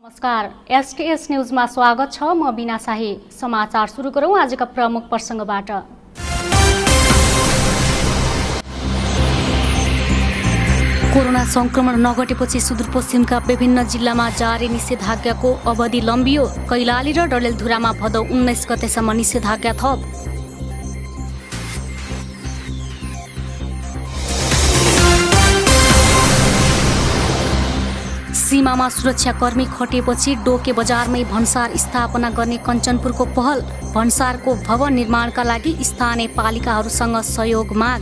नमस्कार, एसटीएस न्यूजमा स्वागत छ। म बिना शाही। समाचार सुरु गरौँ आजका प्रमुख प्रसङ्गबाट। कोरोना संक्रमण नघटेपछि सुदूरपश्चिमका विभिन्न जिल्लामा जारी निषेधाज्ञाको अवधि लम्बियो। कैलाली र डडेलधुरामा भदौ 19 गतेसम्म निषेधाज्ञा थप। सीमामा सुरक्षाकर्मी खटिएपछि डोके बजारमै भन्सार स्थापना गर्ने कञ्चनपुरको पहल। भन्सारको भवन निर्माणका लागि स्थानीय पालिकाहरूसँग सहयोग माग।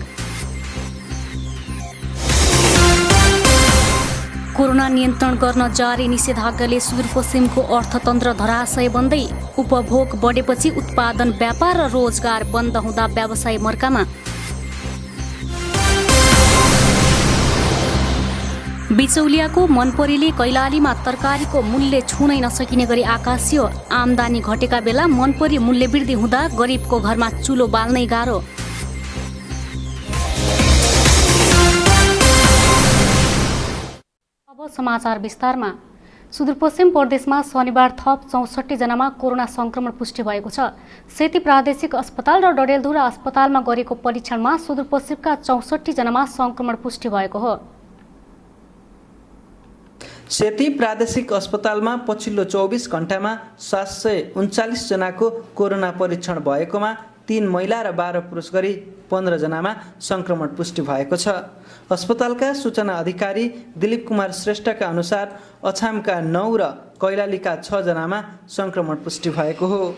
कोरोना नियन्त्रण गर्न जारी निषेधाज्ञाले सुदूरपश्चिमको अर्थतन्त्र धराशय बन्दै। उपभोग बढेपछि उत्पादन, व्यापार र रोजगार बन्द हुँदा व्यवसाय मर्कामा। बिचौलियाको मनपरीले कैलालीमा तरकारीको मूल्य छुनै नसकिने गरी आकाशियो। आमदानी घटेका बेला मनपरी मूल्य वृद्धि हुँदा गरिबको घरमा चुलो बाल्नै गाह्रो। अब समाचार विस्तारमा। सुदूरपश्चिम प्रदेशमा शनिबार थप 64 जनामा कोरोना संक्रमण पुष्टि भएको छ। सेती प्रादेशिक अस्पताल र डडेलधुरा अस्पतालमा गरेको परीक्षणमा सुदूरपश्चिमका 64 जनामा संक्रमण पुष्टि भएको हो। सेती प्रादेशिक अस्पतालमा पछिल्लो 24 घण्टामा 739 जनाको कोरोना परीक्षण भएकोमा 3 महिला र 12 पुरुष गरी 15 जनामा संक्रमण पुष्टि भएको छ। अस्पतालका सूचना अधिकारी दिलीप कुमार श्रेष्ठका अनुसार अछामका 9 र कैलालीका 6 जनामा संक्रमण पुष्टि भएको हो।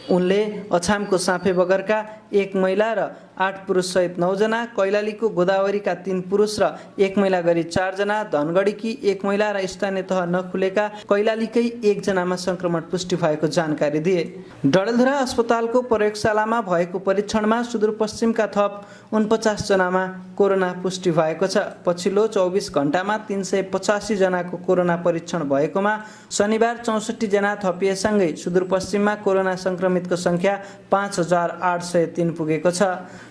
उनले अछामको साँफेबगरका 1 महिला र 8 पुरुष सहित 9 जना, कैलालीको गोदावरीका 3 पुरुष र 1 महिला गरी 4 जना, धनगढीकी 1 महिला र स्थानीय तह नखुलेका कैलालीकै 1 जनामा संक्रमण पुष्टि भएको जानकारी दिए। डडेलधुरा अस्पतालको प्रयोगशालामा भएको परीक्षणमा सुदूरपश्चिमका थप 49 जनामा कोरोना पुष्टि भएको छ। पछिल्लो 24 घण्टामा 385 जनाको कोरोना परीक्षण भएकोमा शनिबार 64 जना थपिएसँगै सुदूरपश्चिममा कोरोना संक्रमितको संख्या 5803 पुगेको छ।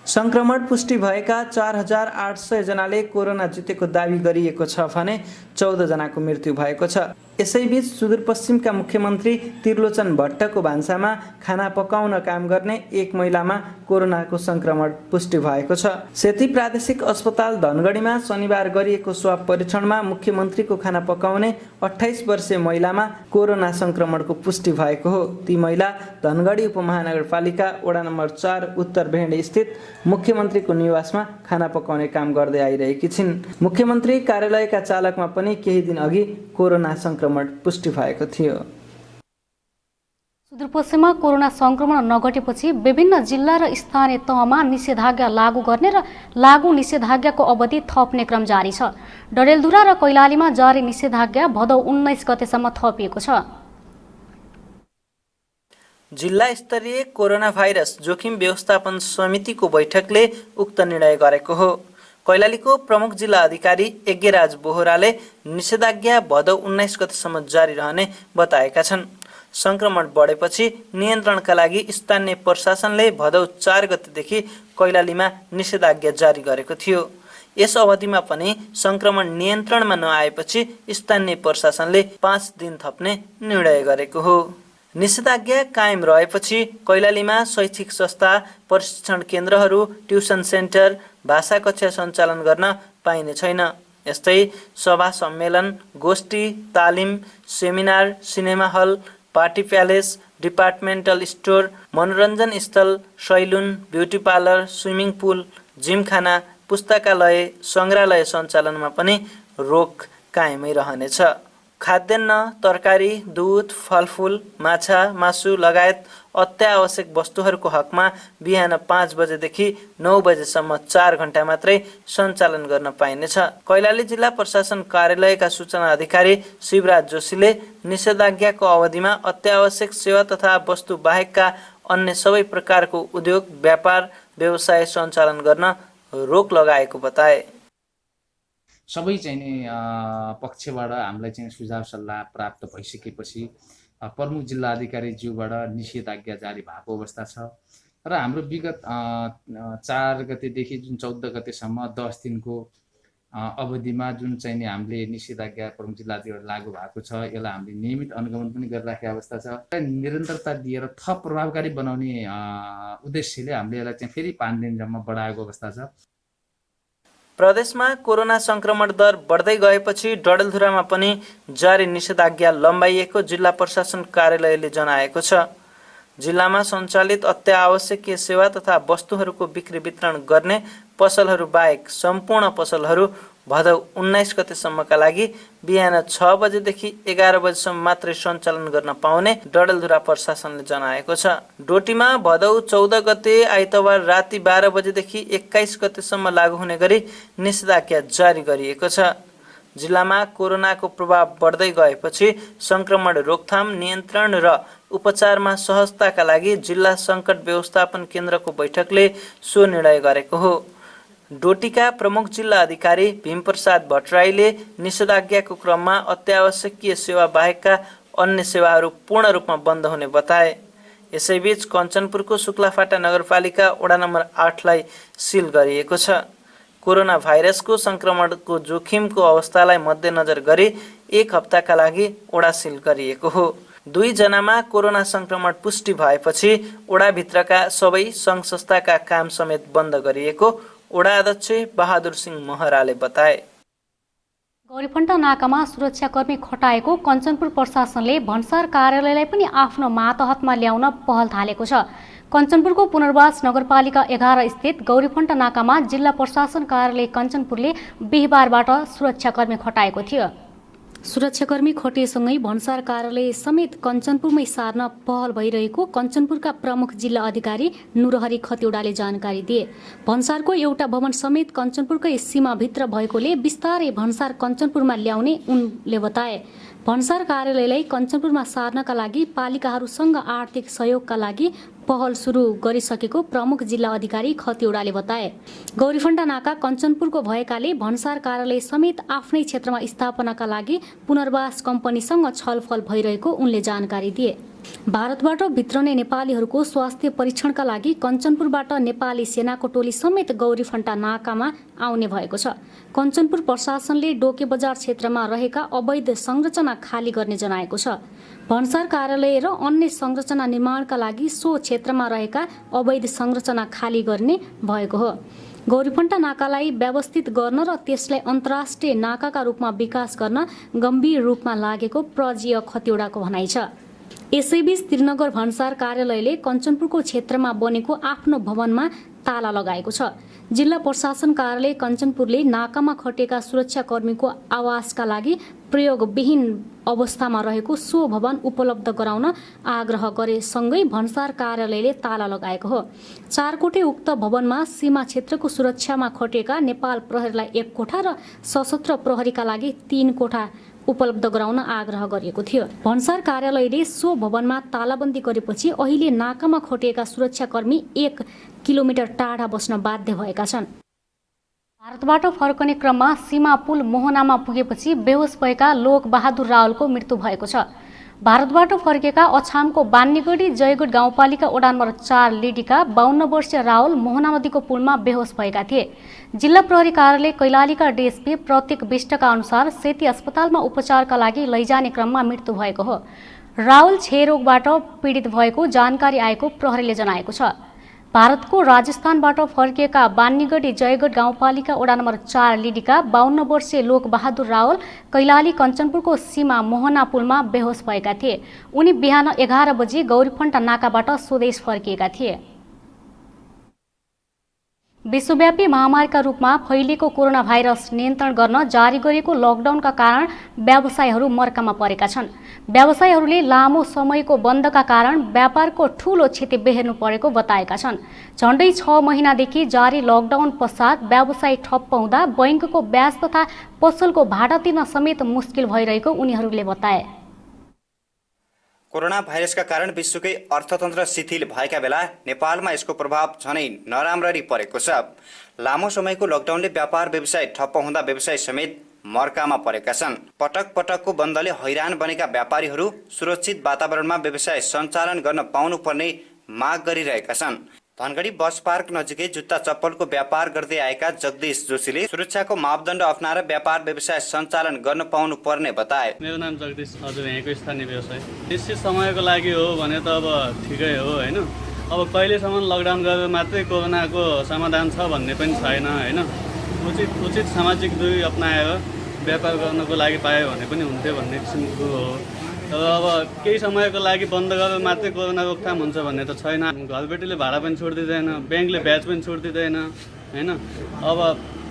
संक्रमण पुष्टि भएका 4800 जनाले कोरोना जितेको दावी गरिएको छ भने 14 जनाको मृत्यु भएको छ। यसैबीच सुदूरपश्चिमका मुख्यमन्त्री त्रिलोचन भट्टको भान्सामा खाना पकाउन काम गर्ने 1 महिलामा कोरोनाको संक्रमण पुष्टि भएको छ। सेती प्रादेशिक अस्पताल धनगढीमा शनिबार गरिएको स्वाब परीक्षणमा मुख्यमन्त्रीको खाना पकाउने 28 वर्षीय महिलामा कोरोना संक्रमणको पुष्टि भएको हो। ती महिला धनगढी उपमहानगरपालिका वडा नम्बर 4 उत्तर भेण्डे स्थित मुख्यमन्त्रीको निवासमा खाना पकाउने काम गर्दै आइरहेकी छिन्। मुख्यमन्त्री कार्यालयका चालकमा पनि केही दिन अघि कोरोना संक्रमण पुष्टि भएको थियो। सुदूरपश्चिममा कोरोना संक्रमण नघटेपछि विभिन्न जिल्ला र स्थानीय तहमा निषेधाज्ञा लागू गर्ने र लागू निषेधाज्ञाको अवधि थप्ने क्रम जारी छ। डडेलधुरा र कैलालीमा जारी निषेधाज्ञा भदौ 19 गतेसम्म थपिएको छ। जिल्ला स्तरीय कोरोना भाइरस जोखिम व्यवस्थापन समितिको बैठकले उक्त निर्णय गरेको हो। कैलालीको प्रमुख जिल्ला अधिकारी यज्ञराज बोहराले निषेधाज्ञा भदौ 19 गतेसम्म जारी रहने बताएका छन्। संक्रमण बढेपछि नियन्त्रणका लागि स्थानीय प्रशासनले भदौ 4 गतेदेखि कैलालीमा निषेधाज्ञा जारी गरेको थियो। यस अवधिमा पनि संक्रमण नियन्त्रणमा नआएपछि स्थानीय प्रशासनले 5 दिन थप्ने निर्णय गरेको हो। निषेधाज्ञा कायम रहेपछि कैलालीमा शैक्षिक संस्था, प्रशिक्षण केन्द्रहरू, ट्युसन सेन्टर, भाषा कक्षा सञ्चालन गर्न पाइने छैन। यस्तै सभा सम्मेलन, गोष्ठी, तालिम, seminar, cinema hall, party palace, departmental store, मनोरञ्जन स्थल, salon, beauty parlour, swimming pool, जिमखाना, पुस्तकालय, सङ्ग्रहालय सञ्चालनमा पनि रोक कायमै रहनेछ। खाद्यान्न, तरकारी, दुध, फलफुल, माछा, मासु लगायत अत्यावश्यक वस्तुहरूको हकमा बिहान 5 बजेदेखि 9 बजेसम्म 4 घण्टा मात्रै सञ्चालन गर्न पाइनेछ। कैलाली जिल्ला प्रशासन कार्यालयका सूचना अधिकारी शिवराज जोशीले निषेधाज्ञाको अवधिमा अत्यावश्यक सेवा तथा वस्तु बाहेकका अन्य सबै प्रकारको उद्योग, व्यापार, व्यवसाय सञ्चालन गर्न रोक लगाएको बताए। सबै चाहिँ नि पक्षबाट हामीलाई चाहिँ सुझाव सल्लाह प्राप्त भइसकेपछि प्रमुख जिल्ला अधिकारीज्यूबाट निषेधाज्ञा जारी भएको अवस्था छ र हाम्रो विगत 4 गतेदेखि जुन 14 गतेसम्म 10 दिनको अवधिमा जुन चाहिँ नि हामीले निषेधाज्ञा प्रमुख जिल्लाधिकारी लागू भएको छ यसलाई हामीले नियमित अनुगमन पनि गरिराखेको अवस्था छ। निरन्तरता दिएर थप प्रभावकारी बनाउने उद्देश्यले हामीले यसलाई चाहिँ फेरि 5 दिनसम्म बढाएको अवस्था छ। प्रदेशमा कोरोना संक्रमण दर बढ्दै गएपछि डडेलधुरामा पनि जारी निषेधाज्ञा लम्बाइएको जिल्ला प्रशासन कार्यालयले जनाएको छ। जिल्लामा सञ्चालित अत्यावश्यकीय सेवा तथा वस्तुहरूको बिक्री वितरण गर्ने पसलहरू बाहेक सम्पूर्ण पसलहरू भदौ 19 गतेसम्मका लागि बिहान 6 बजेदेखि 11 बजेसम्म मात्रै सञ्चालन गर्न पाउने डडेलधुरा प्रशासनले जनाएको छ। डोटीमा भदौ 14 गते आइतबार राति 12 बजेदेखि 21 गतेसम्म लागू हुने गरी निषेधाज्ञा जारी गरिएको छ। जिल्लामा कोरोनाको प्रभाव बढ्दै गएपछि संक्रमण रोकथाम, नियन्त्रण र उपचारमा सहजताका लागि जिल्ला सङ्कट व्यवस्थापन केन्द्रको बैठकले सो निर्णय गरेको हो। डोटीका प्रमुख जिल्ला अधिकारी भीमप्रसाद भट्टराईले निषेधाज्ञाको क्रममा अत्यावश्यकीय सेवा बाहेकका अन्य सेवाहरू पूर्ण रूपमा बन्द हुने बताए। यसैबीच कञ्चनपुरको शुक्लाफाटा नगरपालिका वडा नम्बर 8लाई सिल गरिएको छ। कोरोना भाइरसको संक्रमणको जोखिमको अवस्थालाई मध्यनजर गरी 1 हप्ताका लागि वडा सिल गरिएको हो। 2 जनामा कोरोना संक्रमण पुष्टि भएपछि वडाभित्रका सबै सङ्घ संस्थाका काम समेत बन्द गरिएको वडा अध्यक्ष बहादुर सिंह महराले बताए। गौरीफन्टा नाकामा सुरक्षाकर्मी खटाएको कञ्चनपुर प्रशासनले भन्सार कार्यालयलाई पनि आफ्नो मातहतमा ल्याउन पहल थालेको छ। कञ्चनपुरको पुनर्वास नगरपालिका 11 स्थित गौरीफन्टा नाकामा जिल्ला प्रशासन कार्यालय कञ्चनपुरले बिहिबारबाट सुरक्षाकर्मी खटाएको थियो। सुरक्षाकर्मी खटिएसँगै भन्सार कार्यालय समेत कञ्चनपुरमै सार्न पहल भइरहेको कञ्चनपुरका प्रमुख जिल्ला अधिकारी नुरहरी खतिवडाले जानकारी दिए। भन्सारको एउटा भवन समेत कञ्चनपुरकै सीमाभित्र भएकोले बिस्तारै भन्सार कञ्चनपुरमा ल्याउने उनले बताए। भन्सार कार्यालयलाई कञ्चनपुरमा सार्नका लागि पालिकाहरूसँग आर्थिक सहयोगका लागि पहल सुरु गरिसकेको प्रमुख जिल्ला अधिकारी खतिवडाले बताए। गौरीफन्टा नाका कञ्चनपुरको भएकाले भन्सार कार्यालय समेत आफ्नै क्षेत्रमा स्थापनाका लागि पुनर्वास कम्पनीसँग छलफल भइरहेको उनले जानकारी दिए। भारतबाट भित्रने नेपालीहरूको स्वास्थ्य परीक्षणका लागि कञ्चनपुरबाट नेपाली सेनाको टोली समेत गौरीफन्टा नाकामा आउने भएको छ। कञ्चनपुर प्रशासनले डोके बजार क्षेत्रमा रहेका अवैध संरचना खाली गर्ने जनाएको छ। भन्सार कार्यालय र अन्य संरचना निर्माणका लागि सो क्षेत्रमा रहेका अवैध संरचना खाली गर्ने भएको हो। गौरीफन्टा नाकालाई व्यवस्थित गर्न र त्यसलाई अन्तर्राष्ट्रिय नाकाका रूपमा विकास गर्न गम्भीर रूपमा लागेको प्रजीय खतिवडाको भनाइ छ। यसैबीच त्रिनगर भन्सार कार्यालयले कञ्चनपुरको क्षेत्रमा बनेको आफ्नो भवनमा ताला लगाएको छ। जिल्ला प्रशासन कार्यालय कञ्चनपुरले नाकामा खटिएका सुरक्षाकर्मीको आवासका लागि प्रयोगविहीन अवस्थामा रहेको सो भवन उपलब्ध गराउन आग्रह गरेसँगै भन्सार कार्यालयले ताला लगाएको हो। 4 कोठे उक्त भवनमा सीमा क्षेत्रको सुरक्षामा खटिएका नेपाल प्रहरीलाई 1 कोठा र सशस्त्र प्रहरीका लागि 3 कोठा उपलब्ध गराउन आग्रह गरिएको थियो। भन्सार कार्यालयले सो भवनमा तालाबन्दी गरेपछि अहिले नाकामा खटिएका सुरक्षाकर्मी 1 किलोमिटर टाढा बस्न बाध्य भएका छन्। भारतबाट फर्कने क्रममा सीमा पुल मोहनामा पुगेपछि बेहोस भएका लोक बहादुर रावलको मृत्यु भएको छ। भारतबाट फर्केका अछामको बान्नीगढी जयगढ गाउँपालिका वडा नम्बर 4 लिडीका 52 वर्षीय रावल मोहना नदीको पुलमा बेहोस भएका थिए। जिल्ला प्रहरी कार्यालय कैलालीका डीएसपी प्रतीक विष्टका अनुसार सेती अस्पतालमा उपचारका लागि लैजाने क्रममा मृत्यु भएको हो। रावल क्षयरोगबाट पीडित भएको जानकारी आएको प्रहरीले जनाएको छ। भारतको राजस्थानबाट फर्किएका बान्नीगढी जयगढ गाउँपालिका वडा नम्बर 4 लिडीका 52 वर्षीय लोक बहादुर रावल कैलाली कञ्चनपुरको सीमा मोहना पुलमा बेहोस भएका थिए। उनी बिहान 11 बजी गौरीफन्टा नाकाबाट स्वदेश फर्किएका थिए। विश्वव्यापी महामारीका रूपमा फैलिएको कोरोना भाइरस नियन्त्रण गर्न जारी गरिएको लकडाउनका कारण व्यवसायहरू मर्कामा परेका छन्। व्यवसायहरूले लामो समयको बन्दका कारण व्यापारको ठूलो क्षति बेहोर्नु परेको बताएका छन्। झण्डै 6 महिनादेखि जारी लकडाउन पश्चात व्यवसाय ठप्प हुँदा बैंकको ब्याज तथा पसलको भाडा तिर्न समेत मुस्किल भइरहेको उनीहरूले बताए। कोरोना भाइरसका कारण विश्वकै अर्थतन्त्र शिथिल भएका बेला नेपालमा यसको प्रभाव झनै नराम्ररी परेको छ। लामो समयको लकडाउनले व्यापार व्यवसाय ठप्प हुँदा व्यवसाय समेत मर्कामा परेका छन्। पटक पटकको बन्दले हैरान बनेका व्यापारीहरू सुरक्षित वातावरणमा व्यवसाय सञ्चालन गर्न पाउनुपर्ने माग गरिरहेका छन्। धनगढी बस पार्क नजिकै जुत्ता चप्पलको व्यापार गर्दै आएका जगदीश जोशीले सुरक्षाको मापदण्ड अप्नाएर व्यापार व्यवसाय सञ्चालन गर्न पाउनु पर्ने बताए। मेरो नाम जगदीश हजुर यहाँको स्थानीय व्यवसाय निश्चित समयको लागि हो भने त अब ठिकै हो होइन। अब कहिलेसम्म लकडाउन गरेर मात्रै कोरोनाको समाधान छ भन्ने पनि छैन होइन। उचित सामाजिक दूरी अप्नाएर व्यापार गर्नको लागि पायो भने पनि हुन्थ्यो भन्ने किसिमको हो। तर अब केही समयको लागि बन्द गरेर मात्रै कोरोना रोकथाम हुन्छ भन्ने त छैन। घरबेटीले भाडा पनि छोडिदिँदैन, ब्याङ्कले ब्याज पनि छोडिदिँदैन होइन। अब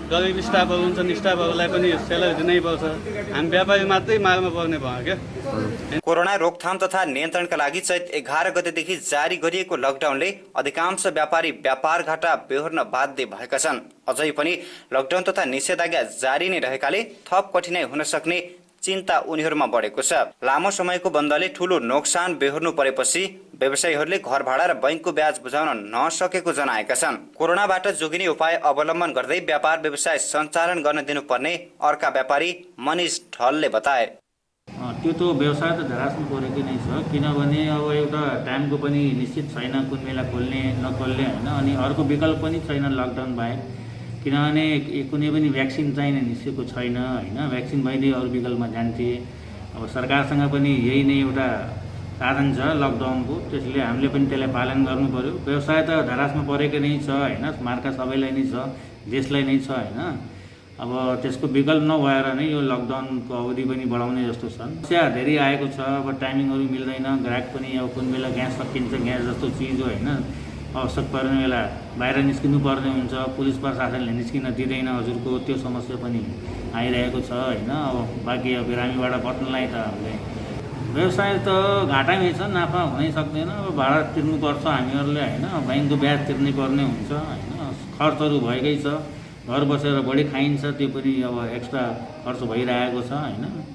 गरिब स्टाफहरू हुन्छन्, स्टाफहरूलाई पनि सेलरी दिनै पर्छ। हामी व्यापारी मात्रै मार्न पर्ने भयो क्या। कोरोना रोकथाम तथा नियन्त्रणका लागि चैत 11 गतेदेखि जारी गरिएको लकडाउनले अधिकांश व्यापारी व्यापार घाटा बेहोर्न बाध्य भएका छन्। अझै पनि लकडाउन तथा निषेधाज्ञा जारी नै रहेकाले थप कठिनाइ हुन सक्ने चिन्ता उनीहरूमा बढेको छ। लामो समयको बन्दले ठूलो नोक्सान बेहोर्नु परेपछि व्यवसायीहरूले घर भाडा र बैंकको ब्याज बुझाउन नसकेको जनाएका छन्। कोरोनाबाट जोगिने उपाय अवलम्बन गर्दै व्यापार व्यवसाय सञ्चालन गर्न दिनुपर्ने अर्का व्यापारी मनिष ढलले बताए। त्यो त व्यवसाय त धरासमा परेकै नै छ, किनभने अब एउटा टाइमको पनि निश्चित छैन कुन बेला खोल्ने नखोल्ने होइन। अनि अर्को विकल्प पनि छैन लकडाउन बाहेक, किनभने कुनै पनि भ्याक्सिन चाहिने निस्केको छैन होइन। भ्याक्सिन भइदिए अरू विकल्पमा जान्थे। अब सरकारसँग पनि यही नै एउटा साधन छ लकडाउनको, त्यसले हामीले पनि त्यसलाई पालन गर्नु पर्यो। व्यवसाय त धरासमा परेकै नै छ होइन, मार्का सबैलाई नै छ, देशलाई नै छ होइन। अब त्यसको विकल्प नभएर नै यो लकडाउनको अवधि पनि बढाउने जस्तो छ। समस्या धेरै आएको छ। अब टाइमिङहरू मिल्दैन, ग्राहक पनि अब कुन बेला ग्यास सकिन्छ, ग्यास जस्तो चिज हो होइन। आवश्यक पर्ने बेला बाहिर निस्किनु पर्ने हुन्छ, पुलिस प्रशासनले निस्किन दिँदैन हजुरको, त्यो समस्या पनि आइरहेको छ होइन। अब बाँकी अब बिरामीबाट बच्नलाई त हामीले व्यवसाय त घाटामै छ, नाफा हुनै सक्दैन। अब भाडा तिर्नुपर्छ हामीहरूले होइन, ब्याङ्कको ब्याज तिर्नै पर्ने हुन्छ होइन। खर्चहरू भएकै छ, घर बसेर बढी खाइन्छ, त्यो पनि अब एक्स्ट्रा खर्च भइरहेको छ होइन।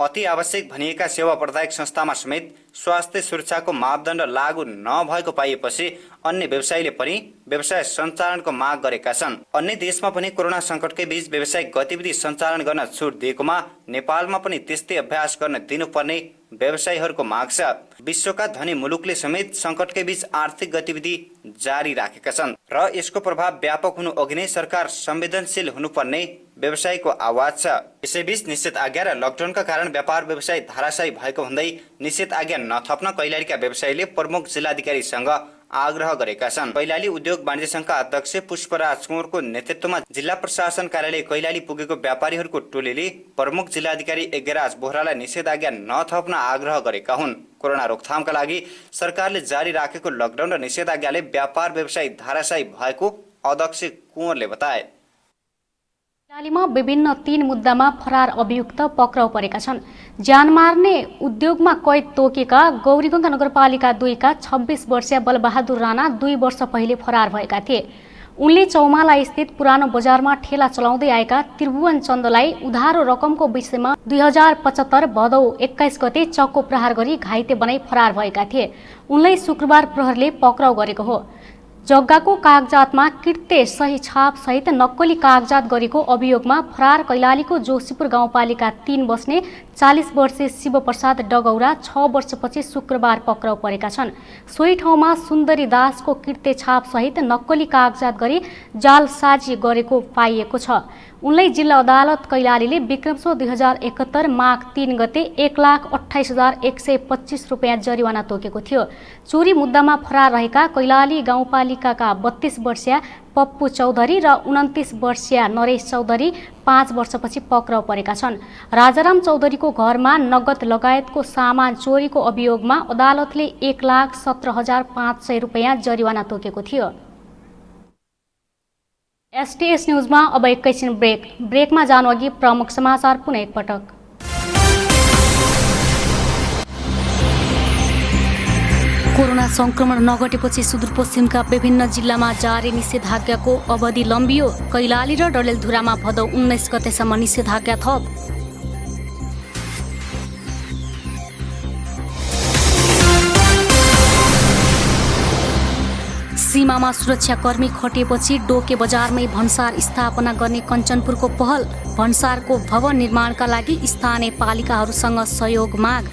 अति आवश्यक भनिएका सेवा प्रदायक संस्थामा समेत स्वास्थ्य सुरक्षाको मापदण्ड लागू नभएको पाइएपछि अन्य व्यवसायीले पनि व्यवसाय सञ्चालनको माग गरेका छन्। अन्य देशमा पनि कोरोना सङ्कटकै बीच व्यावसायिक गतिविधि सञ्चालन गर्न छुट दिएकोमा नेपालमा पनि त्यस्तै अभ्यास गर्न दिनुपर्ने व्यवसायीहरूको माग छ। विश्वका धनी मुलुकले समेत सङ्कटकै बीच आर्थिक गतिविधि जारी राखेका छन् र यसको प्रभाव व्यापक हुनु अघि नै सरकार संवेदनशील हुनुपर्ने व्यवसायीको आवाज छ। यसैबीच निषेध आज्ञा र लकडाउनका कारण व्यापार व्यवसाय धाराशायी भएको भन्दै निषेध आज्ञा नथप्न कैलालीका व्यवसायीले प्रमुख जिल्लाधिकारीसँग आग्रह गरेका छन्। कैलाली उद्योग वाणिज्य संघका अध्यक्ष पुष्पराज कुँवरको नेतृत्वमा जिल्ला प्रशासन कार्यालय कैलाली पुगेको व्यापारीहरूको टोलीले प्रमुख जिल्लाधिकारी यज्ञराज बोहरालाई निषेधाज्ञा नथप्न आग्रह गरेका हुन्। कोरोना रोकथामका लागि सरकारले जारी राखेको लकडाउन र निषेधाज्ञाले व्यापार व्यवसाय धाराशायी भएको अध्यक्ष कुँवरले बताए। कैलालीमा विभिन्न 3 मुद्दामा फरार अभियुक्त पक्राउ परेका छन्। ज्यान मार्ने उद्योगमा कैद तोकेका गौरीगङ्गा नगरपालिका 2 का 26 वर्षीय बलबहादुर राणा 2 वर्ष पहिले फरार भएका थिए। उनले चौमाला स्थित पुरानो बजारमा ठेला चलाउँदै आएका त्रिभुवन चन्दलाई उधारो रकमको विषयमा 2075 भदौ 21 गते चक्को प्रहार गरी घाइते बनाई फरार भएका थिए। उनलाई शुक्रबार प्रहरले पक्राउ गरेको हो। जग्गाको कागजातमा कृत्य सही छाप सहित नक्कली कागजात गरेको अभियोगमा फरार कैलालीको जोशीपुर गाउँपालिका 3 बस्ने 40 वर्षीय शिवप्रसाद डगौरा 6 वर्षपछि शुक्रबार पक्राउ परेका छन्। सोही ठाउँमा सुन्दरी दासको कृत्य छाप सहित नक्कली कागजात गरी जालसाजी गरेको पाइएको छ। उनलाई जिल्ला अदालत कैलालीले विक्रमसो 2071 माघ 3 गते 1,28,125 रुपियाँ जरिवाना तोकेको थियो। चोरी मुद्दामा फरार रहेका कैलाली गाउँपालिकाका 32 वर्षीय पप्पू चौधरी र 29 वर्षीय नरेश चौधरी 5 वर्षपछि पक्राउ परेका छन्। राजाराम चौधरीको घरमा नगद लगायतको सामान चोरीको अभियोगमा अदालतले 1,17,500 रुपियाँ जरिवाना तोकेको थियो। एसटीएस न्यूजमा अब एकैछिन ब्रेकमा जानु अघि प्रमुख समाचार पुनः एकपटक। कोरोना संक्रमण नघटेपछि सुदूरपश्चिमका विभिन्न जिल्लामा जारी निषेधाज्ञाको अवधि लम्बियो। कैलाली र डडेलधुरामा भदौ 19 गतेसम्म निषेधाज्ञा थप। सीमामा सुरक्षाकर्मी खटिएपछि डोके बजारमै भन्सार स्थापना गर्ने कञ्चनपुरको पहल। भन्सारको भवन निर्माणका लागि स्थानीय पालिकाहरूसँग सहयोग माग।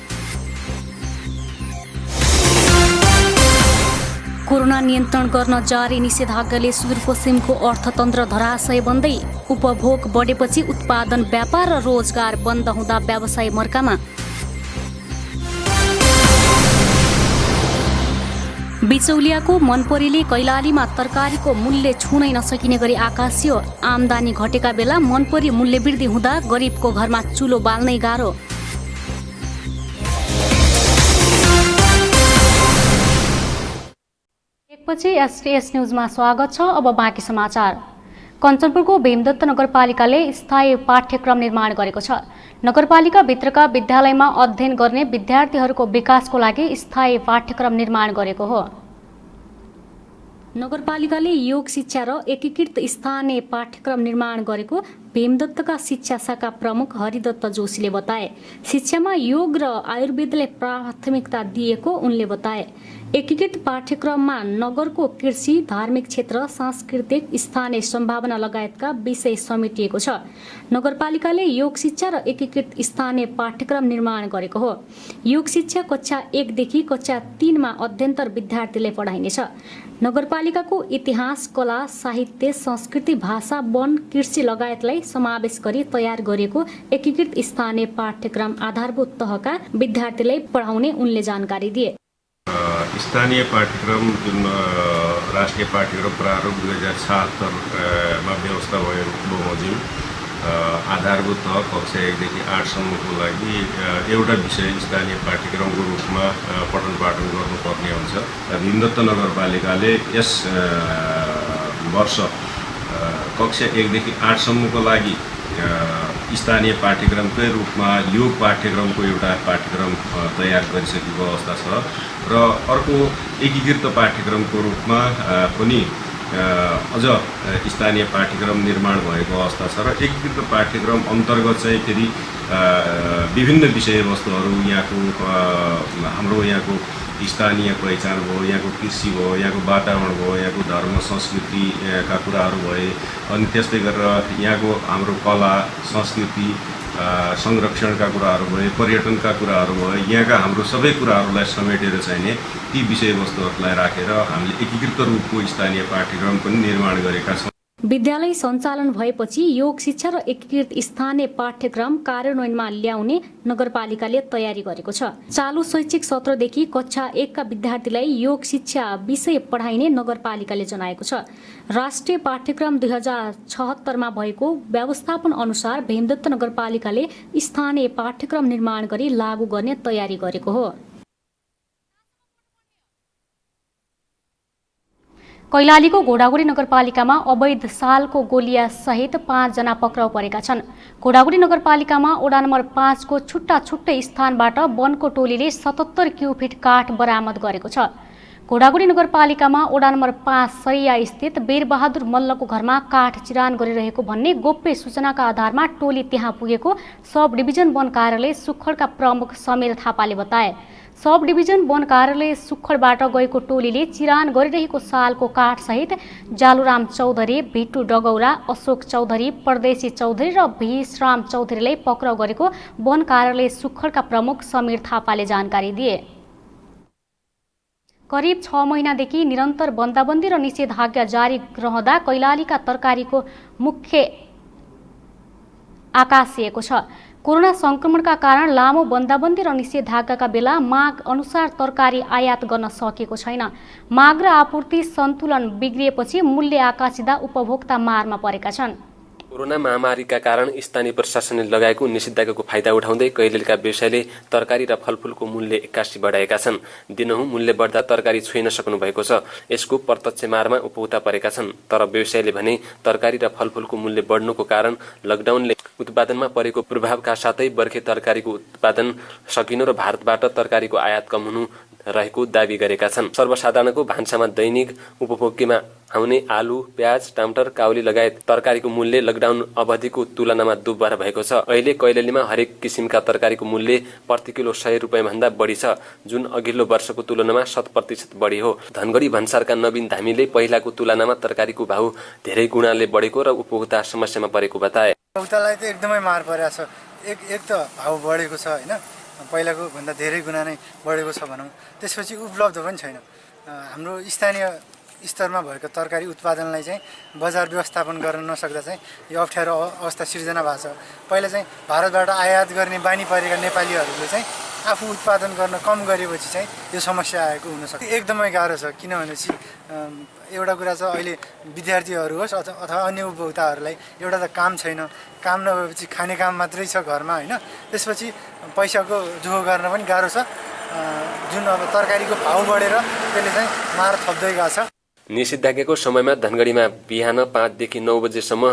कोरोना नियन्त्रण गर्न जारी निषेधाज्ञाले सुदूरपश्चिमको अर्थतन्त्र धराशय बन्दै, उपभोग बढेपछि उत्पादन, व्यापार र रोजगार बन्द हुँदा व्यवसाय मर्कामा। बिचौलियाको मनपरीले कैलालीमा तरकारीको मूल्य छुनै नसकिने गरी आकाशियो। आमदानी घटेका बेला मनपरी मूल्य वृद्धि हुँदा गरिबको घरमा चुलो बाल्नै गाह्रो। एकपछि एसटीएस न्युजमा स्वागत छ। अब बाँकी समाचार। कञ्चनपुरको भीमदत्त नगरपालिकाले स्थायी पाठ्यक्रम निर्माण गरेको छ। नगरपालिका भित्रका विद्यालयमा अध्ययन गर्ने विद्यार्थीहरूको विकासको लागि स्थायी पाठ्यक्रम निर्माण गरेको हो। नगरपालिकाले योग शिक्षा र एकीकृत स्थानीय पाठ्यक्रम निर्माण गरेको भीमदत्तका शिक्षा शाखा प्रमुख हरिदत्त जोशीले बताए। शिक्षामा योग र आयुर्वेदले प्राथमिकता दिएको उनले बताए। एकीकृत पाठ्यक्रममा नगरको कृषि, धार्मिक क्षेत्र, सांस्कृतिक, स्थानीय सम्भावना लगायतका विषय समेटिएको छ। नगरपालिकाले योग शिक्षा र एकीकृत स्थानीय पाठ्यक्रम निर्माण गरेको हो। योग शिक्षा कक्षा 1 देखि कक्षा 3 मा अध्ययनतर विद्यार्थीले पढाइनेछ। नगरपालिकाको इतिहास, कला, साहित्य, संस्कृति, भाषा, वन, कृषि लगायतलाई समावेश गरी तयार गरिएको एकीकृत स्थानीय पाठ्यक्रम आधारभूत तहका विद्यार्थीलाई पढाउने उनले जानकारी दिए। स्थानीय पाठ्यक्रम जुन राष्ट्रिय पाठ्यक्रम प्रारूप 2077 मा व्यवस्था भएको बमोजिम आधारभूत तह कक्षा 1 देखि 8 सम्मको लागि एउटा विषय स्थानीय पाठ्यक्रमको रूपमा पठन पाठन गर्नुपर्ने हुन्छ। भीमदत्त नगरपालिकाले यस वर्ष कक्षा 1 देखि 8 सम्मको लागि स्थानीय पाठ्यक्रमकै रूपमा योग पाठ्यक्रमको एउटा पाठ्यक्रम तयार गरिसकेको अवस्था छ र अर्को एकीकृत पाठ्यक्रमको रूपमा पनि अझ स्थानीय पाठ्यक्रम निर्माण भएको अवस्था छ र एकीकृत पाठ्यक्रम अन्तर्गत चाहिँ फेरि विभिन्न विषयवस्तुहरू हाम्रो यहाँको स्थानीय पहिचान भयो, यहाँको कृषि भयो, यहाँको वातावरण भयो, यहाँको धर्म संस्कृतिका कुराहरू भए, अनि त्यस्तै गरेर यहाँको हाम्रो कला संस्कृति संरक्षणका कुराहरू भए, पर्यटनका कुराहरू भए, यहाँका हाम्रो सबै कुराहरूलाई समेटेर चाहिने ती विषयवस्तुहरूलाई राखेर हामीले एकीकृत रूपको स्थानीय पाठ्यक्रम पनि निर्माण गरेका छौँ। विद्यालय सञ्चालन भएपछि योग शिक्षा र एकीकृत स्थानीय पाठ्यक्रम कार्यान्वयनमा ल्याउने नगरपालिकाले तयारी गरेको छ। चालु शैक्षिक सत्रदेखि कक्षा 1 का विद्यार्थीलाई योग शिक्षा विषय पढाइने नगरपालिकाले जनाएको छ। राष्ट्रिय पाठ्यक्रम 2076 मा भएको व्यवस्थापन अनुसार भीमदत्त नगरपालिकाले स्थानीय पाठ्यक्रम निर्माण गरी लागू गर्ने तयारी गरेको हो। कैलालीको घोडागुडी नगरपालिकामा अवैध सालको गोलिया सहित 5 जना पक्राउ परेका छन्। घोडागुडी नगरपालिकामा वडा नम्बर 5 को छुट्टा छुट्टै स्थानबाट वनको टोलीले 77 क्युफिट काठ बरामद गरेको छ। घोडागुडी नगरपालिकामा वडा नम्बर 5 सरिया स्थित वीरबहादुर मल्लको घरमा काठ चिरान गरिरहेको भन्ने गोप्य सूचनाका आधारमा टोली त्यहाँ पुगेको सब डिभिजन वन कार्यालय सुखडका प्रमुख समीर थापाले बताए। सब डिभिजन वन कार्यालय सुखडबाट गएको टोलीले चिरान गरिरहेको सालको काठ सहित जालुराम चौधरी, भिट्टु डगौरा, अशोक चौधरी, परदेशी चौधरी र भीषराम चौधरीलाई पक्राउ गरेको वन कार्यालय सुखडका प्रमुख समीर थापाले जानकारी दिए। करिब 6 महिनादेखि निरन्तर बन्दाबन्दी र निषेधाज्ञा जारी रहँदा कैलालीका तरकारीको मुख्य आकाशिएको छ। कोरोना संक्रमणका कारण लामो बन्दाबन्दी र निषेधाज्ञाका बेला माग अनुसार तरकारी आयात गर्न सकिएको छैन। माग र आपूर्ति सन्तुलन बिग्रिएपछि मूल्य आकाशिँदा उपभोक्ता मारमा परेका छन्। कोरोना महामारीका कारण स्थानीय प्रशासनले लगाएको निषेधाज्ञाको फाइदा उठाउँदै कैलालीका व्यवसायीले तरकारी र फलफूलको मूल्य 81 बढाएका छन्। दिनहुँ मूल्य बढ्दा तरकारी छोइन सक्नु भएको छ। यसको प्रत्यक्ष मारमा उपभोक्ता परेका छन्। तर व्यवसायीले भने तरकारी र फलफूलको मूल्य बढ्नुको कारण लकडाउनले उत्पादनमा परेको प्रभावका साथै बर्खे तरकारीको उत्पादन सकिनु र भारतबाट तरकारीको आयात कम हुनु रहेको दावी गरेका छन्। सर्वसाधारणको भान्सामा दैनिक उपभोग्यमा आउने आलु, प्याज, टमाटर, काउली लगायत तरकारीको मूल्य लकडाउन अवधिको तुलनामा दुब्बर भएको छ। अहिले कैलालीमा हरेक किसिमका तरकारीको मूल्य प्रति किलो 100 रुपैयाँ भन्दा बढी छ, जुन अघिल्लो वर्षको तुलनामा 7% बढी हो। धनगढी भन्सारका नवीन धामीले पहिलाको तुलनामा तरकारीको भाउ धेरै गुणाले बढेको र उपभोक्ता समस्यामा परेको बताए। उपभोक्तालाई त एकदमै मार परेको छ। एक त भाउ बढेको छ हैन, पहिलाको भन्दा धेरै गुणा नै बढेको छ भनौँ। त्यसपछि उपलब्ध पनि छैन। हाम्रो स्थानीय स्तरमा भएको तरकारी उत्पादनलाई चाहिँ बजार व्यवस्थापन गर्न नसक्दा चाहिँ यो अप्ठ्यारो अवस्था सिर्जना भएको छ। पहिला चाहिँ भारतबाट आयात गर्ने बानी परेका नेपालीहरूले चाहिँ आफू उत्पादन गर्न कम गरेपछि चाहिँ यो समस्या आएको हुनसक्छ। एकदमै गाह्रो छ, किनभनेपछि एउटा कुरा छ, अहिले विद्यार्थीहरू होस् अथवा अन्य उपभोक्ताहरूलाई एउटा त काम छैन, काम नभएपछि खाने काम मात्रै छ घरमा होइन, त्यसपछि पैसाको जोहो गर्न पनि गाह्रो छ। जुन अब तरकारीको भाउ बढेर त्यसले चाहिँ मार थप्दै गएको छ। निषेधाज्ञाको समयमा धनगढीमा बिहान 5 देखि 9 बजेसम्म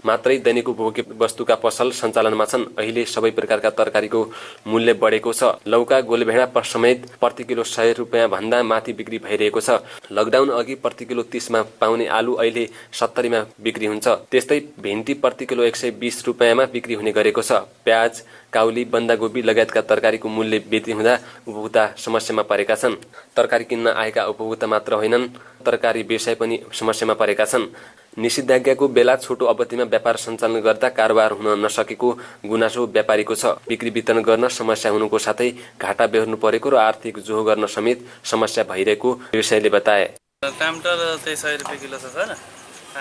मात्रै दैनिक उपभोग्य वस्तुका पसल सञ्चालनमा छन्। अहिले सबै प्रकारका तरकारीको मूल्य बढेको छ। लौका गोलभेडा समेत प्रति किलो 100 रुपियाँ भन्दा माथि बिक्री भइरहेको छ। लकडाउन अघि प्रति किलो 30 मा पाउने आलु अहिले 70 मा बिक्री हुन्छ। त्यस्तै भेन्डी प्रति किलो 120 रुपियाँमा बिक्री हुने गरेको छ। प्याज, काउली, बन्दागोपी लगायतका तरकारीको मूल्य वृद्धि हुँदा उपभोक्ता समस्यामा परेका छन्। तरकारी किन्न आएका उपभोक्ता मात्र होइनन्, तरकारी व्यवसाय पनि समस्यामा परेका छन्। निषेधाज्ञाको बेला छोटो अवधिमा व्यापार सञ्चालन गर्दा कारोबार हुन नसकेको गुनासो व्यापारीको छ। बिक्री वितरण गर्न समस्या हुनुको साथै घाटा बेहोर्नु परेको र आर्थिक जोहो गर्न समेत समस्या भइरहेको व्यवसायीले बताए। टमाटर चाहिँ 100 रुपियाँ किलो छ सर,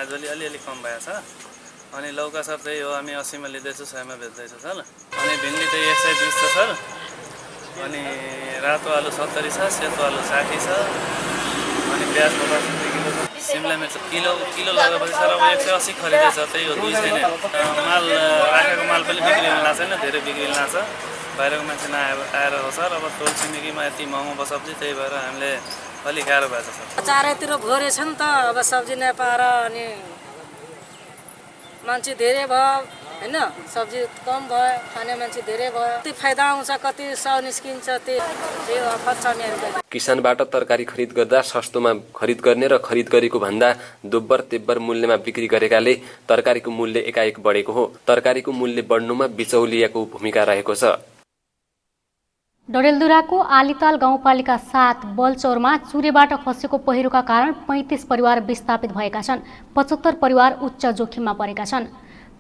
आजभोलि अलिअलि कम भएको छ। अनि लौका सर चाहिँ हो हामी 80 मा लिँदैछु, 100 मा बेच्दैछु सर। अनि भिन्डी चाहिँ 120 छ सर। अनि रातो आलु 70 छ, सेतो आलु 60 छ। अनि प्याज 50 रुपियाँ किलो छ। सिमला मिर्च किलो लगाएपछि सर अब 180 खरिदैछ, त्यही हो 2 छैन। माल राखेको माल पनि बिक्री हुन लाग्छ, धेरै बिक्री लाग्छ। बाहिरको मान्छे नआएर हो सर। अब टोल छिमेकीमा यति महँगो भयो सब्जी, त्यही भएर हामीले अलिक गाह्रो भएको छ सर। चारैतिर भोरे छ नि त, अब सब्जी नपाएर अनि मान्छे धेरै भयो हैन, सब्जी कम भयो, खाने मान्छे धेरै भयो। कति फाइदा आउँछ, कति सौ निस्किन्छ, त्यही अफर छ नि। किसानबाट तरकारी खरिद गर्दा सस्तोमा खरिद गर्ने र खरिद गरेको भन्दा दोब्बर तेब्बर मूल्यमा बिक्री गरेकाले तरकारीको मूल्य एकाएक बढेको हो। तरकारीको मूल्य बढ्नुमा बिचौलियाको भूमिका रहेको छ। डडेलधुराको आलिताल गाउँपालिका 7 बलचौरमा चुरेबाट खसेको पहिरोका कारण 35 परिवार विस्थापित भएका छन्। 75 परिवार उच्च जोखिममा परेका छन्।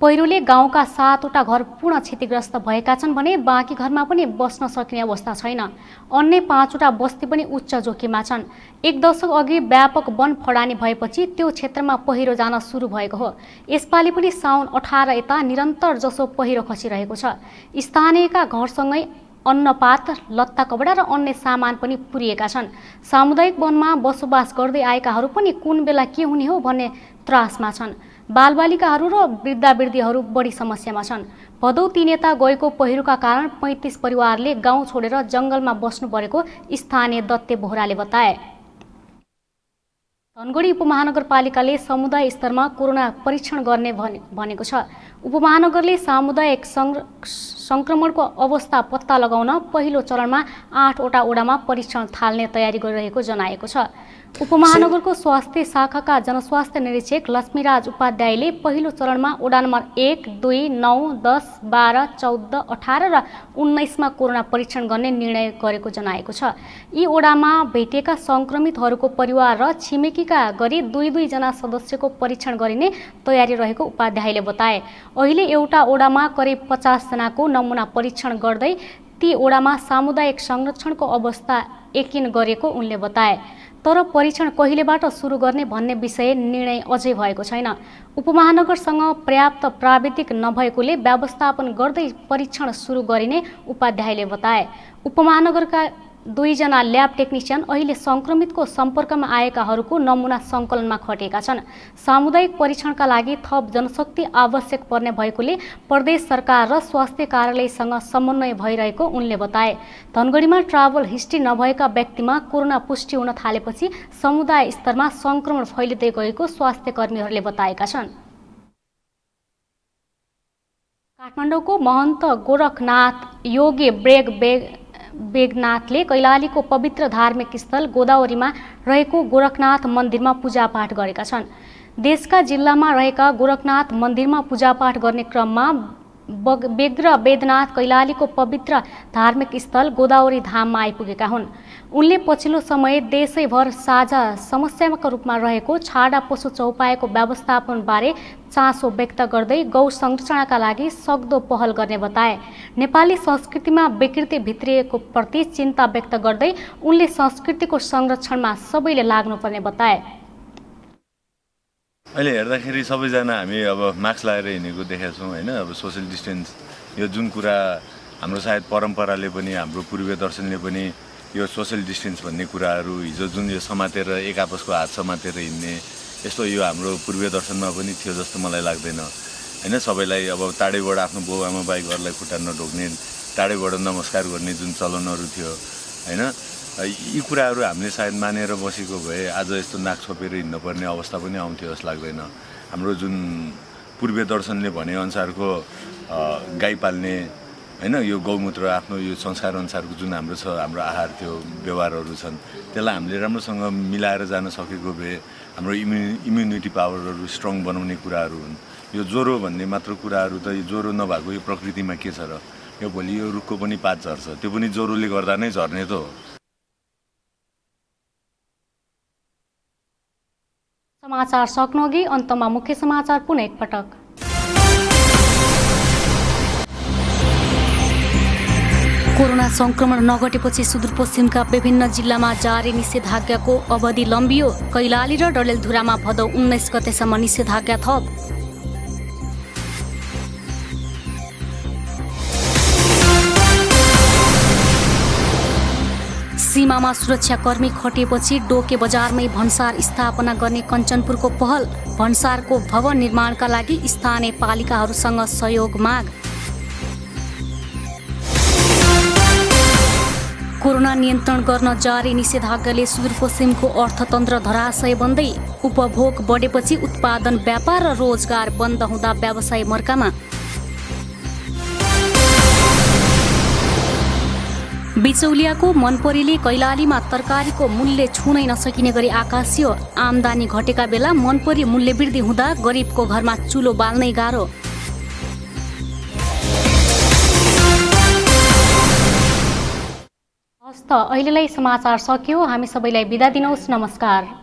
पहिरोले गाउँका 7वटा घर पूर्ण क्षतिग्रस्त भएका छन् भने बाँकी घरमा पनि बस्न सकिने अवस्था छैन। अन्य 5वटा बस्ती पनि उच्च जोखिममा छन्। 1 दशक अघि व्यापक वन फडानी भएपछि त्यो क्षेत्रमा पहिरो जान सुरु भएको हो। यसपालि पनि साउन 18 यता निरन्तर जसो पहिरो खसिरहेको छ। स्थानीयका घरसँगै अन्नपात, लत्ता कपडा र अन्य सामान पनि पुरिएका छन्। सामुदायिक वनमा बसोबास गर्दै आएकाहरू पनि कुन बेला के हुने हो भन्ने त्रासमा छन्। बालबालिकाहरू र वृद्धावृद्धीहरू बढी समस्यामा छन्। भदौ 3 यता गएको पहिरोका कारण 35 परिवारले गाउँ छोडेर जंगलमा बस्नु परेको स्थानीय दत्ते बोहराले बताए। धनगढी उपमहानगरपालिकाले समुदाय स्तरमा कोरोना परीक्षण गर्ने भनेको छ। उपमहानगरले सामुदायिक संक्रमणको अवस्था पत्ता लगाउन पहिलो चरणमा 8वटा ओडामा परीक्षण थाल्ने तयारी गरिरहेको जनाएको छ। उपमहानगरको स्वास्थ्य शाखाका जनस्वास्थ्य निरीक्षक लक्ष्मीराज उपाध्यायले पहिलो चरणमा ओडा नम्बर 1, 2, 9, 10, 12, 14, 18 र 19 मा कोरोना परीक्षण गर्ने निर्णय गरेको जनाएको छ। यी ओडामा भेटिएका संक्रमितहरूको परिवार र छिमेकीका गरी 2-2 जना सदस्यको परीक्षण गरिने तयारी रहेको उपाध्यायले बताए। अहिले एउटा ओडामा करिब 50 जनाको नमुना परीक्षण गर्दै ती ओडामा सामुदायिक संरक्षणको अवस्था यकिन गरेको उनले बताए। तर परीक्षण कहिलेबाट सुरु गर्ने भन्ने विषय निर्णय अझै भएको छैन। उपमहानगरसँग पर्याप्त प्राविधिक नभएकोले व्यवस्थापन गर्दै परीक्षण सुरु गरिने उपाध्यायले बताए। उपमहानगरका 2 जना ल्याब टेक्निशियन अहिले संक्रमितको सम्पर्कमा आएकाहरूको नमुना सङ्कलनमा खटेका छन्। सामुदायिक परीक्षणका लागि थप जनशक्ति आवश्यक पर्ने भएकोले प्रदेश सरकार र स्वास्थ्य कार्यालयसँग समन्वय भइरहेको उनले बताए। धनगढीमा ट्राभल हिस्ट्री नभएका व्यक्तिमा कोरोना पुष्टि हुन थालेपछि समुदाय स्तरमा संक्रमण फैलिँदै गएको स्वास्थ्य कर्मीहरूले बताएका छन्। काठमाडौँको महन्त गोरखनाथ योगी बेगनाथले कैलालीको पवित्र धार्मिक स्थल गोदावरीमा रहेको गोरखनाथ मन्दिरमा पूजापाठ गरेका छन्। देशका जिल्लामा रहेका गोरखनाथ मन्दिरमा पूजापाठ गर्ने क्रममा बेग्र वेदनाथ कैलालीको पवित्र धार्मिक स्थल गोदावरी धाममा आइपुगेका हुन्। उनले पछिल्लो समय देशैभर साझा समस्याका रूपमा रहेको छाडा पशु चौपायाको व्यवस्थापनबारे चासो व्यक्त गर्दै गौ संरक्षणका लागि सक्दो पहल गर्ने बताए। नेपाली संस्कृतिमा विकृति भित्रिएको प्रति चिन्ता व्यक्त गर्दै उनले संस्कृतिको संरक्षणमा सबैले लाग्नुपर्ने बताए। अहिले हेर्दाखेरि सबैजना हामी अब मास्क लगाएर हिँडेको देखेका छौँ होइन। अब सोसियल डिस्टेन्स यो जुन कुरा हाम्रो सायद परम्पराले पनि हाम्रो पूर्वीय दर्शनले पनि यो सोसियल डिस्टेन्स भन्ने कुराहरू हिजो जुन यो समातेर एक आपसको हात समातेर हिँड्ने यस्तो यो हाम्रो पूर्वीय दर्शनमा पनि थियो जस्तो मलाई लाग्दैन होइन। सबैलाई अब टाढैबाट आफ्नो बाउ आमा बाइकहरूलाई खुट्टा नढोक्ने, टाढैबाट नमस्कार गर्ने जुन चलनहरू थियो होइन। यी कुराहरू हामीले सायद मानेर बसेको भए आज यस्तो नाक छोपेर हिँड्नुपर्ने अवस्था पनि आउँथ्यो जस्तो लाग्दैन। हाम्रो जुन पूर्वीय दर्शनले भनेअनुसारको गाई पाल्ने होइन, यो गौमूत्र आफ्नो यो संस्कार अनुसारको जुन हाम्रो छ, हाम्रो आहार थियो, व्यवहारहरू छन्, त्यसलाई हामीले राम्रोसँग मिलाएर जान सकेको भए हाम्रो इम्युनिटी पावरहरू स्ट्रङ बनाउने कुराहरू हुन्। यो ज्वरो भन्ने मात्र कुराहरू त यो ज्वरो नभएको यो प्रकृतिमा के छ र? यो भोलि यो रुखको पनि पात झर्छ, त्यो पनि ज्वरोले गर्दा नै झर्ने त हो। समाचार सक्नुअघि अन्तमा मुख्य समाचार पुनः एकपटक। कोरोना संक्रमण नघटेपछि सुदूरपश्चिमका विभिन्न जिल्लामा जारी निषेधाज्ञाको अवधि लम्बियो। कैलाली र डडेलधुरामा भदौ 19 गतेसम्म निषेधाज्ञा थप। सीमामा सुरक्षाकर्मी खटिएपछि डोके बजारमै भन्सार स्थापना गर्ने कञ्चनपुरको पहल। भन्सारको भवन निर्माणका लागि स्थानीय पालिकाहरूसँग सहयोग माग। कोरोना नियन्त्रण गर्न जारी निषेधाज्ञाले सुदूरपश्चिमको अर्थतन्त्र धराशय बन्दै। उपभोग बढेपछि उत्पादन, व्यापार र रोजगार बन्द हुँदा व्यवसाय मर्कामा। बिचौलियाको मनपरीले कैलालीमा तरकारीको मूल्य छुनै नसकिने गरी आकाशियो। आमदानी घटेका बेला मनपरी मूल्य वृद्धि हुँदा गरिबको घरमा चुलो बाल्नै गाह्रो। हस्त अहिलेलाई समाचार सकियो। हामी सबैलाई बिदा दिनुहोस्। नमस्कार।